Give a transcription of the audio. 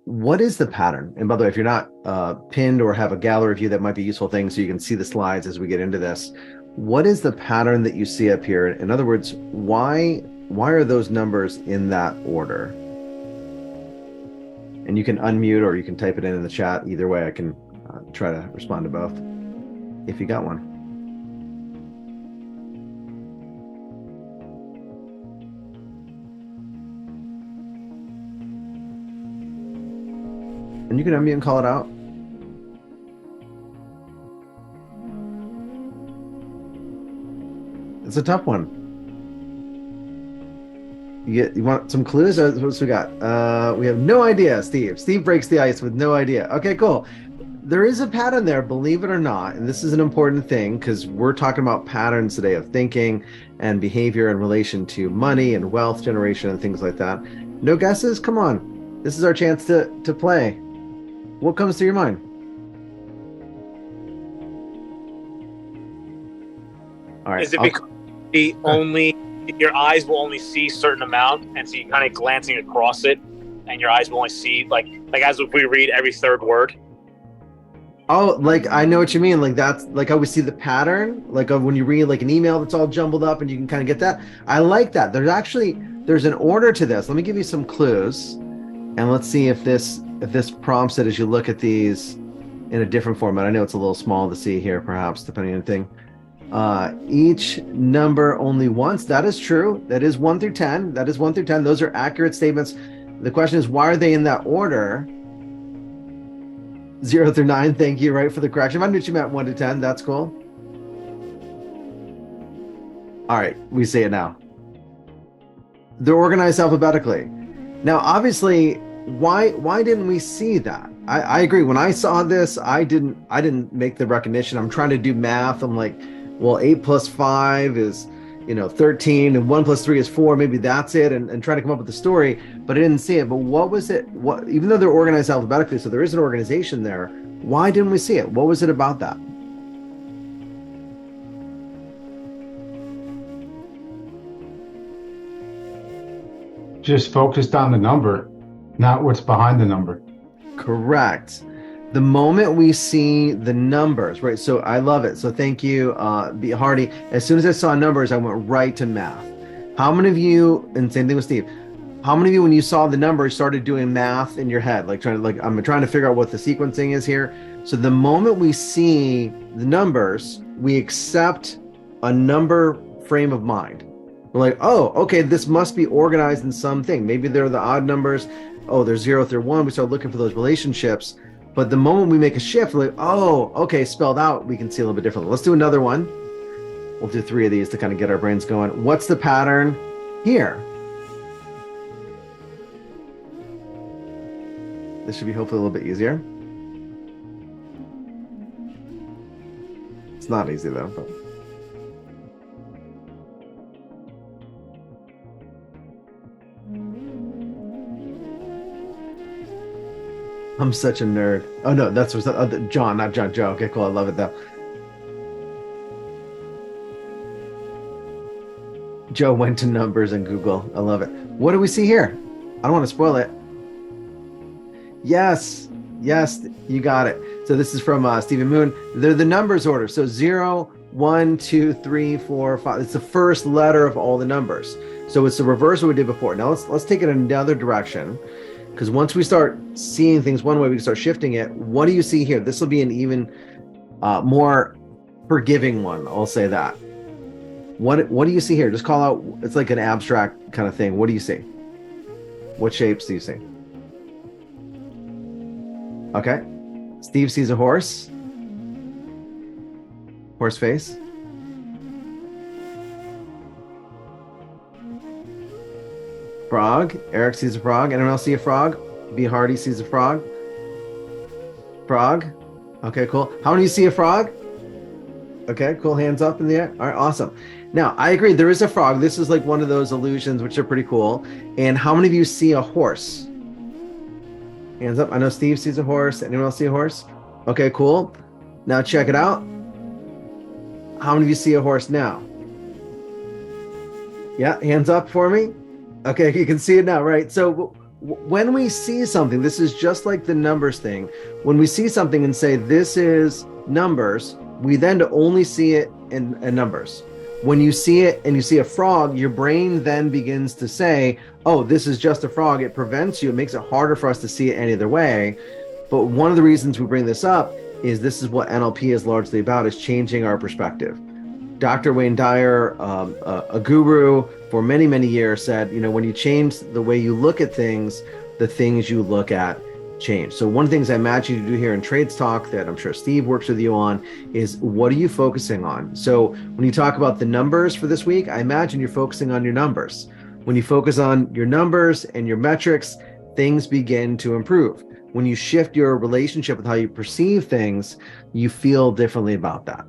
what is the pattern? And by the way, if you're not pinned or have a gallery view, that might be useful thing so you can see the slides as we get into this. What is the pattern that you see up here? In other words, why are those numbers in that order? And you can unmute or you can type it in the chat. Either way, I can try to respond to both if you got one. And you can unmute and call it out. It's a tough one. You want some clues? What we got? We have no idea, Steve. Steve breaks the ice with no idea. Okay, cool. There is a pattern there, believe it or not. And this is an important thing because we're talking about patterns today of thinking and behavior in relation to money and wealth generation and things like that. No guesses? Come on. This is our chance to play. What comes to your mind? All right. Is it because your eyes will only see a certain amount, and so you're kind of glancing across it, and your eyes will only see like as if we read every third word? Oh, like I know what you mean. Like that's like I would see the pattern, like when you read like an email that's all jumbled up, and you can kind of get that. I like that. There's an order to this. Let me give you some clues, and let's see if this prompts it as you look at these in a different format. I know it's a little small to see here, perhaps, depending on the thing. Each number only once. That is true. That is 1 through 10. That is 1 through 10. Those are accurate statements. The question is, why are they in that order? 0 through 9. Thank you, right, for the correction. I knew you meant 1 to 10. That's cool. All right, we say it now. They're organized alphabetically. Now, obviously, why didn't we see that? I agree. When I saw this, I didn't make the recognition. I'm trying to do math. I'm like, well, 8 plus 5 is 13, and 1 plus 3 is 4. Maybe that's it, and try to come up with the story, but I didn't see it. But what was it? Even though they're organized alphabetically, so there is an organization there, why didn't we see it? What was it about that? Just focused on the number, not what's behind the number. Correct. The moment we see the numbers, right? So I love it. So thank you, B. Hardy. As soon as I saw numbers, I went right to math. How many of you, and same thing with Steve, how many of you, when you saw the numbers, started doing math in your head? I'm trying to figure out what the sequencing is here. So the moment we see the numbers, we accept a number frame of mind. We're like, oh, okay, this must be organized in something. Maybe they're the odd numbers. Oh, they're 0 through 1. We start looking for those relationships. But the moment we make a shift, we're like, oh, okay, spelled out, we can see a little bit differently. Let's do another one. We'll do 3 of these to kind of get our brains going. What's the pattern here? This should be hopefully a little bit easier. It's not easy though. But... I'm such a nerd. Oh no, that's John, not John. Joe. Okay, cool. I love it though. Joe went to numbers and Google. I love it. What do we see here? I don't want to spoil it. Yes, you got it. So this is from Stephen Moon. They're the numbers order. So 0, 1, 2, 3, 4, 5. It's the first letter of all the numbers. So it's the reverse of what we did before. Now let's take it in another direction. Because once we start seeing things one way, we can start shifting it. What do you see here? This will be an even more forgiving one. I'll say that. What do you see here? Just call out. It's like an abstract kind of thing. What do you see? What shapes do you see? Okay. Steve sees a horse. Horse face. Frog. Eric sees a frog. Anyone else see a frog? B. Hardy sees a frog. Frog. Okay, cool. How many of you see a frog? Okay, cool. Hands up in the air. All right, awesome. Now, I agree. There is a frog. This is like one of those illusions, which are pretty cool. And how many of you see a horse? Hands up. I know Steve sees a horse. Anyone else see a horse? Okay, cool. Now check it out. How many of you see a horse now? Yeah, hands up for me. Okay, you can see it now, right? So when we see something, this is just like the numbers thing. When we see something and say, this is numbers, we then only see it in numbers. When you see it and you see a frog, your brain then begins to say, oh, this is just a frog. It prevents you. It makes it harder for us to see it any other way. But one of the reasons we bring this up is this is what NLP is largely about, is changing our perspective. Dr. Wayne Dyer, a guru for many, many years, said, when you change the way you look at things, the things you look at change. So one of the things I imagine you do here in Trades Talk that I'm sure Steve works with you on is, what are you focusing on? So when you talk about the numbers for this week, I imagine you're focusing on your numbers. When you focus on your numbers and your metrics, things begin to improve. When you shift your relationship with how you perceive things, you feel differently about that.